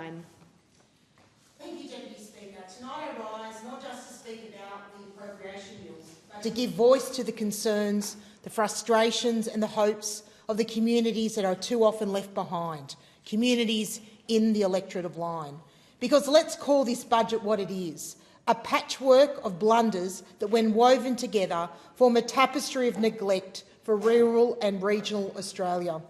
time. Thank you, Deputy Speaker. Tonight I rise not just to speak about the appropriation bills, but to give voice to the concerns, the frustrations and the hopes of the communities that are too often left behind, communities in the electorate of Lyne. Because let's call this budget what it is, a patchwork of blunders that, when woven together, form a tapestry of neglect for rural and regional Australia.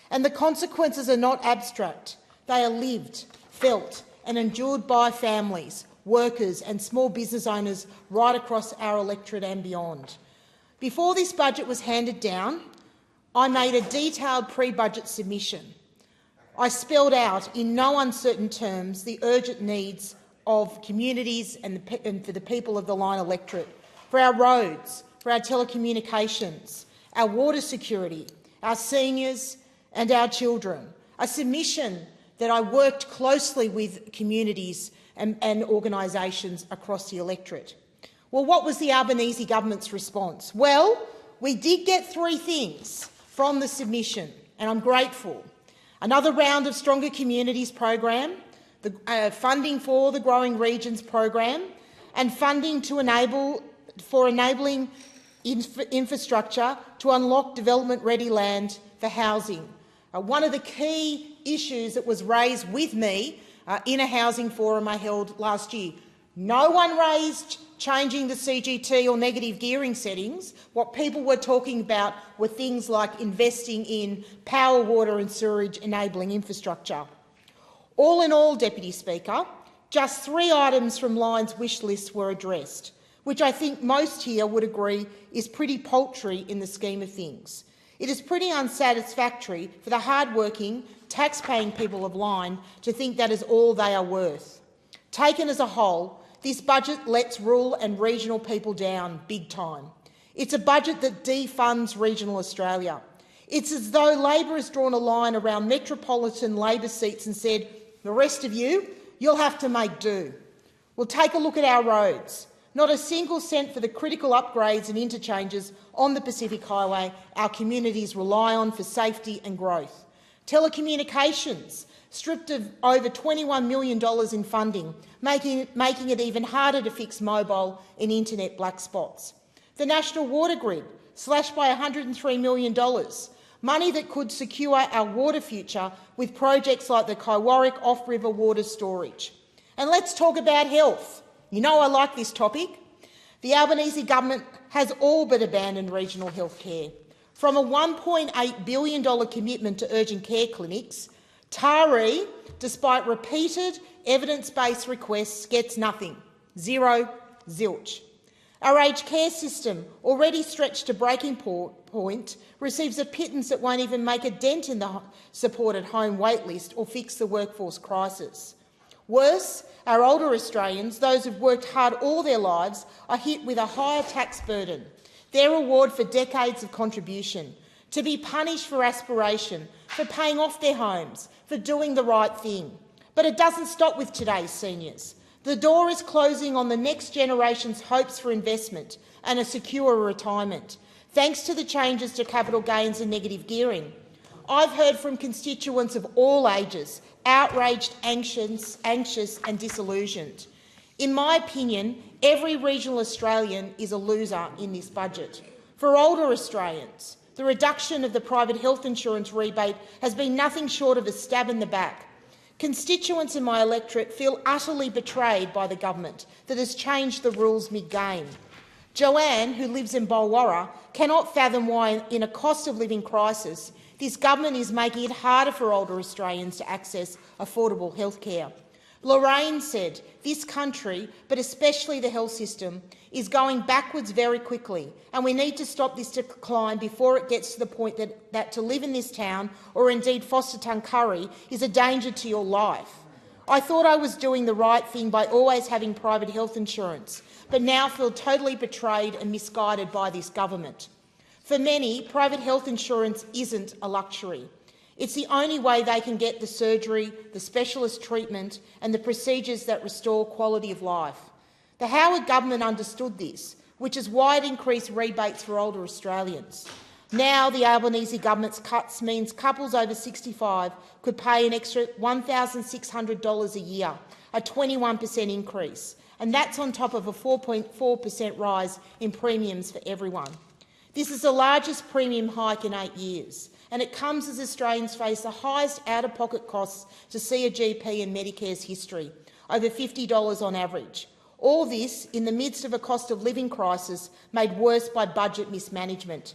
And the consequences are not abstract. They are lived, felt and endured by families, workers and small business owners right across our electorate and beyond. Before this budget was handed down, I made a detailed pre-budget submission. I spelled out in no uncertain terms the urgent needs of communities and for the people of the Lyne electorate, for our roads, for our telecommunications, our water security, our seniors and our children. A submission that I worked closely with communities and organisations across the electorate. Well, what was the Albanese government's response? Well, we did get three things from the submission, and I'm grateful. Another round of Stronger Communities program, the funding for the Growing Regions program, and funding to enabling infrastructure to unlock development-ready land for housing. One of the key issues that was raised with me in a housing forum I held last year. No one raised changing the CGT or negative gearing settings. What people were talking about were things like investing in power, water and sewerage enabling infrastructure. All in all, Deputy Speaker, just 3 items from Lyne's wish list were addressed, which I think most here would agree is pretty paltry in the scheme of things. It is pretty unsatisfactory for the hard-working, tax-paying people of Lyne to think that is all they are worth. Taken as a whole, this budget lets rural and regional people down big time. It's a budget that defunds regional Australia. It's as though Labor has drawn a line around metropolitan Labor seats and said, the rest of you, you'll have to make do. Well, take a look at our roads. Not a single cent for the critical upgrades and interchanges on the Pacific Highway our communities rely on for safety and growth. Telecommunications, stripped of over $21 million in funding, making it even harder to fix mobile and internet black spots. The National Water Grid, slashed by $103 million, money that could secure our water future with projects like the Kaiwarrick off-river water storage. And let's talk about health. You know I like this topic. The Albanese government has all but abandoned regional health care. From a $1.8 billion commitment to urgent care clinics, Taree, despite repeated evidence-based requests, gets nothing. Zero, zilch. Our aged care system, already stretched to breaking point, receives a pittance that won't even make a dent in the supported home waitlist or fix the workforce crisis. Worse, our older Australians, those who've worked hard all their lives, are hit with a higher tax burden, their reward for decades of contribution, to be punished for aspiration, for paying off their homes, for doing the right thing. But it doesn't stop with today's seniors. The door is closing on the next generation's hopes for investment and a secure retirement, thanks to the changes to capital gains and negative gearing. I've heard from constituents of all ages, outraged, anxious and disillusioned. In my opinion, every regional Australian is a loser in this budget. For older Australians, the reduction of the private health insurance rebate has been nothing short of a stab in the back. Constituents in my electorate feel utterly betrayed by the government that has changed the rules mid-game. Joanne, who lives in Bulwarra, cannot fathom why, in a cost of living crisis, this government is making it harder for older Australians to access affordable health care. Lorraine said, this country, but especially the health system, is going backwards very quickly, and we need to stop this decline before it gets to the point that to live in this town, or indeed Foster Tuncurry, is a danger to your life. I thought I was doing the right thing by always having private health insurance, but now feel totally betrayed and misguided by this government. For many, private health insurance isn't a luxury. It's the only way they can get the surgery, the specialist treatment and the procedures that restore quality of life. The Howard government understood this, which is why it increased rebates for older Australians. Now the Albanese government's cuts means couples over 65 could pay an extra $1,600 a year, a 21% increase, and that's on top of a 4.4% rise in premiums for everyone. This is the largest premium hike in 8 years, and it comes as Australians face the highest out-of-pocket costs to see a GP in Medicare's history, over $50 on average. All this in the midst of a cost of living crisis made worse by budget mismanagement.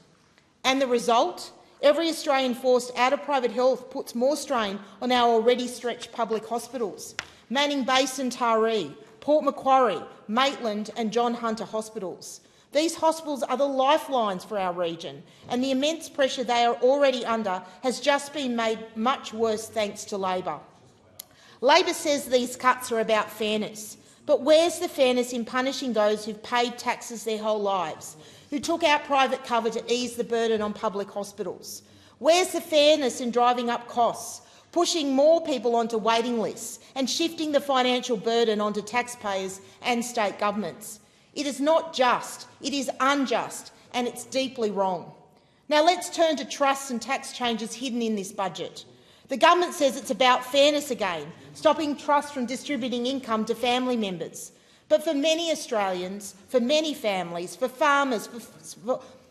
And the result? Every Australian forced out of private health puts more strain on our already stretched public hospitals. Manning Basin Taree, Port Macquarie, Maitland and John Hunter hospitals. These hospitals are the lifelines for our region, and the immense pressure they are already under has just been made much worse thanks to Labor. Labor says these cuts are about fairness, but where's the fairness in punishing those who've paid taxes their whole lives, who took out private cover to ease the burden on public hospitals? Where's the fairness in driving up costs, pushing more people onto waiting lists and shifting the financial burden onto taxpayers and state governments? It is not just, it is unjust, and it's deeply wrong. Now let's turn to trusts and tax changes hidden in this budget. The government says it's about fairness again, stopping trusts from distributing income to family members. But for many Australians, for many families, for farmers,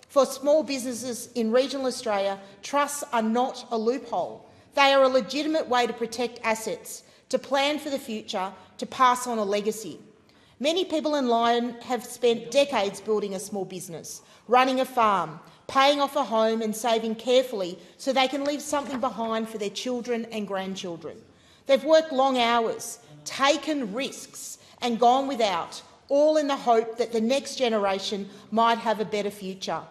for small businesses in regional Australia, trusts are not a loophole. They are a legitimate way to protect assets, to plan for the future, to pass on a legacy. Many people in Lion have spent decades building a small business, running a farm, paying off a home and saving carefully so they can leave something behind for their children and grandchildren. They've worked long hours, taken risks and gone without, all in the hope that the next generation might have a better future.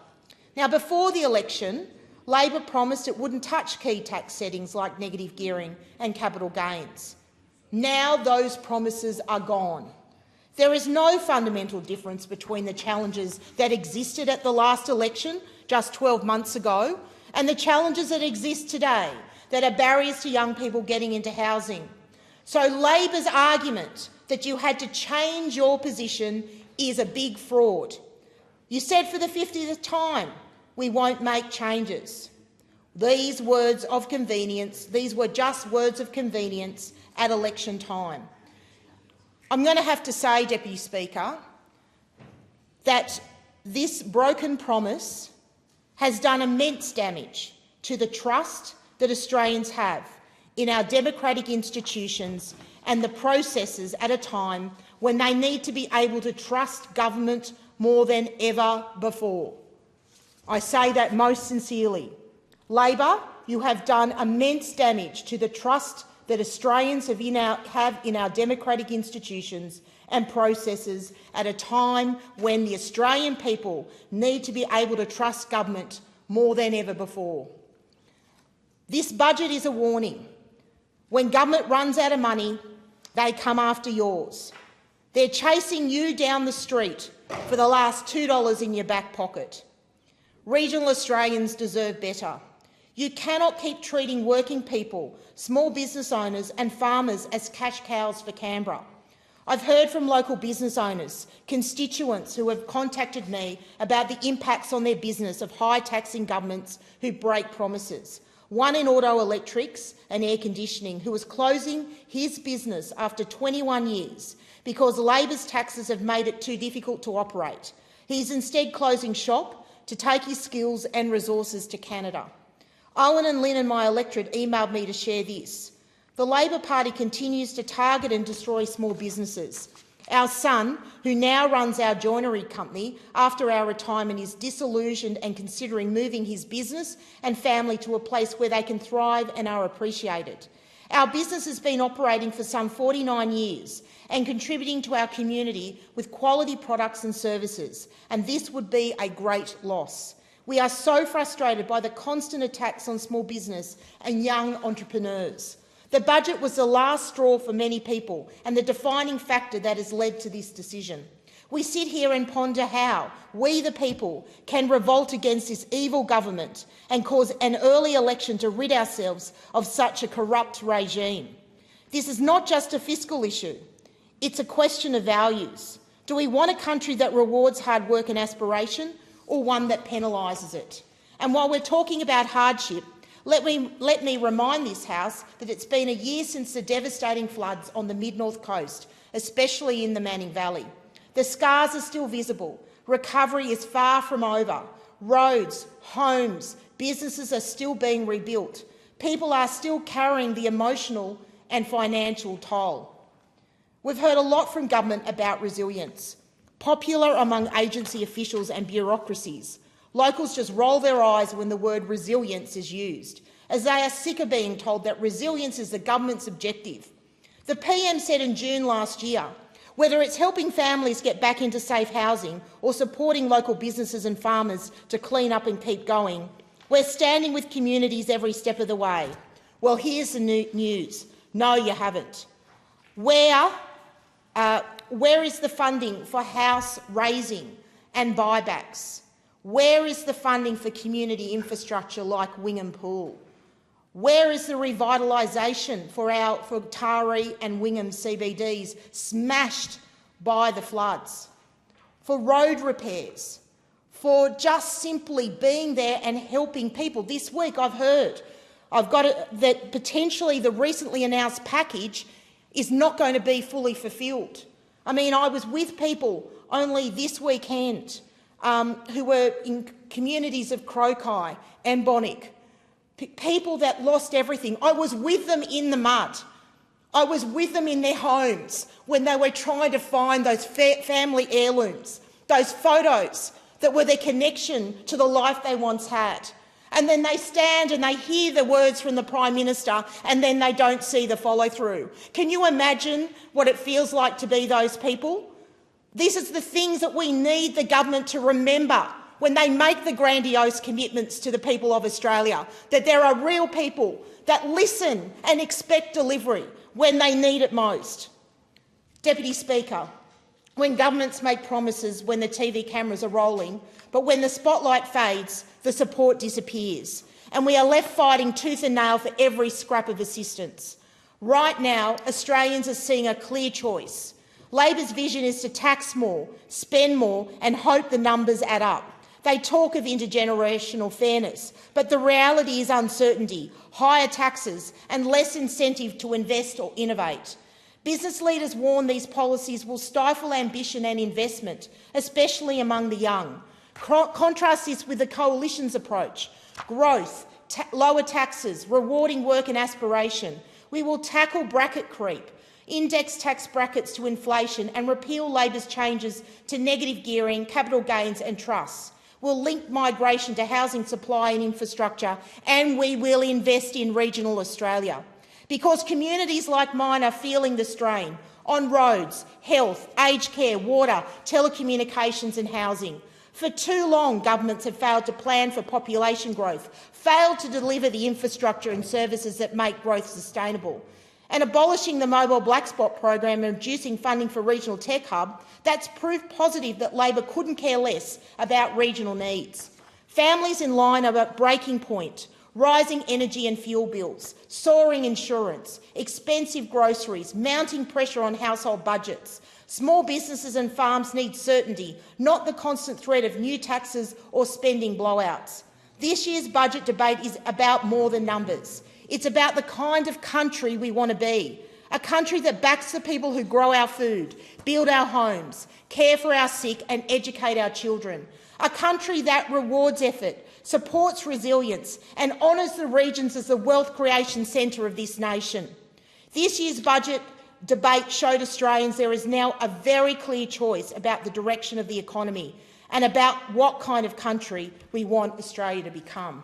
Now, before the election, Labor promised it wouldn't touch key tax settings like negative gearing and capital gains. Now those promises are gone. There is no fundamental difference between the challenges that existed at the last election just 12 months ago and the challenges that exist today that are barriers to young people getting into housing. So Labor's argument that you had to change your position is a big fraud. You said for the 50th time, we won't make changes. These words of convenience, these were just words of convenience at election time. I'm going to have to say, Deputy Speaker, that this broken promise has done immense damage to the trust that Australians have in our democratic institutions and the processes at a time when they need to be able to trust government more than ever before. I say that most sincerely. Labor, you have done immense damage to the trust that Australians have in our democratic institutions and processes at a time when the Australian people need to be able to trust government more than ever before. This budget is a warning. When government runs out of money, they come after yours. They're chasing you down the street for the last $2 in your back pocket. Regional Australians deserve better. You cannot keep treating working people, small business owners and farmers as cash cows for Canberra. I've heard from local business owners, constituents who have contacted me about the impacts on their business of high-taxing governments who break promises. One in auto electrics and air conditioning who was closing his business after 21 years because Labor's taxes have made it too difficult to operate. He's instead closing shop to take his skills and resources to Canada. Owen and Lynn and my electorate emailed me to share this. The Labor Party continues to target and destroy small businesses. Our son, who now runs our joinery company after our retirement, is disillusioned and considering moving his business and family to a place where they can thrive and are appreciated. Our business has been operating for some 49 years and contributing to our community with quality products and services, and this would be a great loss. We are so frustrated by the constant attacks on small business and young entrepreneurs. The budget was the last straw for many people and the defining factor that has led to this decision. We sit here and ponder how we, the people, can revolt against this evil government and cause an early election to rid ourselves of such a corrupt regime. This is not just a fiscal issue. It's a question of values. Do we want a country that rewards hard work and aspiration, or one that penalises it? And while we're talking about hardship, let me remind this House that it's been a year since the devastating floods on the mid-north coast, especially in the Manning Valley. The scars are still visible. Recovery is far from over. Roads, homes, businesses are still being rebuilt. People are still carrying the emotional and financial toll. We've heard a lot from government about resilience. Popular among agency officials and bureaucracies, locals just roll their eyes when the word resilience is used, as they are sick of being told that resilience is the government's objective. The PM said in June last year, whether it's helping families get back into safe housing or supporting local businesses and farmers to clean up and keep going, we're standing with communities every step of the way. Well, here's the news. No, you haven't. Where is the funding for house raising and buybacks? Where is the funding for community infrastructure like Wingham Pool? Where is the revitalisation for Taree and Wingham CBDs smashed by the floods? For road repairs? For just simply being there and helping people? This week I've heard that potentially the recently announced package is not going to be fully fulfilled. I mean, I was with people only this weekend who were in communities of Croci and Bonnick, people that lost everything. I was with them in the mud. I was with them in their homes when they were trying to find those family heirlooms, those photos that were their connection to the life they once had. And then they stand and they hear the words from the Prime Minister and then they don't see the follow-through. Can you imagine what it feels like to be those people? This is the things that we need the government to remember when they make the grandiose commitments to the people of Australia, that there are real people that listen and expect delivery when they need it most. Deputy Speaker, when governments make promises when the TV cameras are rolling, but when the spotlight fades, the support disappears, and we are left fighting tooth and nail for every scrap of assistance. Right now, Australians are seeing a clear choice. Labor's vision is to tax more, spend more and hope the numbers add up. They talk of intergenerational fairness, but the reality is uncertainty, higher taxes and less incentive to invest or innovate. Business leaders warn these policies will stifle ambition and investment, especially among the young. Contrast this with the Coalition's approach: growth, lower taxes, rewarding work and aspiration. We will tackle bracket creep, index tax brackets to inflation and repeal Labor's changes to negative gearing, capital gains and trusts. We'll link migration to housing supply and infrastructure, and we will invest in regional Australia. Because communities like mine are feeling the strain on roads, health, aged care, water, telecommunications and housing. For too long, governments have failed to plan for population growth, failed to deliver the infrastructure and services that make growth sustainable. And abolishing the mobile black spot program and reducing funding for regional tech hub, that's proof positive that Labor couldn't care less about regional needs. Families in line are at breaking point. Rising energy and fuel bills, soaring insurance, expensive groceries, mounting pressure on household budgets. Small businesses and farms need certainty, not the constant threat of new taxes or spending blowouts. This year's budget debate is about more than numbers. It's about the kind of country we want to be, a country that backs the people who grow our food, build our homes, care for our sick and educate our children, a country that rewards effort, supports resilience and honours the regions as the wealth creation centre of this nation. This year's budget debate showed Australians there is now a very clear choice about the direction of the economy and about what kind of country we want Australia to become.